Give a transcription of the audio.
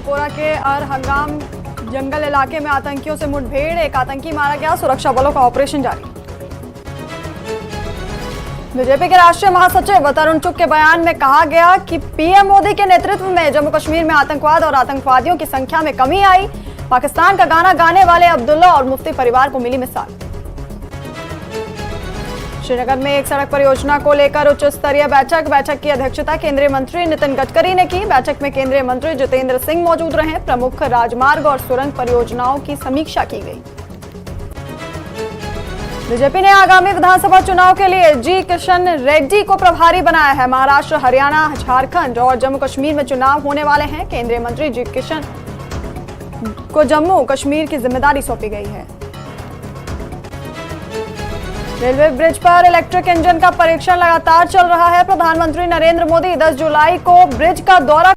बांदीपोरा के अरहंगाम जंगल इलाके में आतंकियों से मुठभेड़, एक आतंकी मारा गया, सुरक्षा बलों का ऑपरेशन जारी। बीजेपी के राष्ट्रीय महासचिव तरुण चुग के बयान में कहा गया कि पीएम मोदी के नेतृत्व में जम्मू कश्मीर में आतंकवाद और आतंकवादियों की संख्या में कमी आई। पाकिस्तान का गाना गाने वाले अब्दुल्ला और मुफ्ती परिवार को मिली मिसाल। श्रीनगर में एक सड़क परियोजना को लेकर उच्च स्तरीय बैठक की अध्यक्षता केंद्रीय मंत्री नितिन गडकरी ने की। बैठक में केंद्रीय मंत्री जितेंद्र सिंह मौजूद रहे। प्रमुख राजमार्ग और सुरंग परियोजनाओं की समीक्षा की गई। बीजेपी ने आगामी विधानसभा चुनाव के लिए जी किशन रेड्डी को प्रभारी बनाया है। महाराष्ट्र, हरियाणा, झारखंड और जम्मू कश्मीर में चुनाव होने वाले हैं। केंद्रीय मंत्री जी किशन को जम्मू कश्मीर की जिम्मेदारी सौंपी गई है। रेलवे ब्रिज पर इलेक्ट्रिक इंजन का परीक्षण लगातार चल रहा है। प्रधानमंत्री नरेंद्र मोदी 10 जुलाई को ब्रिज का दौरा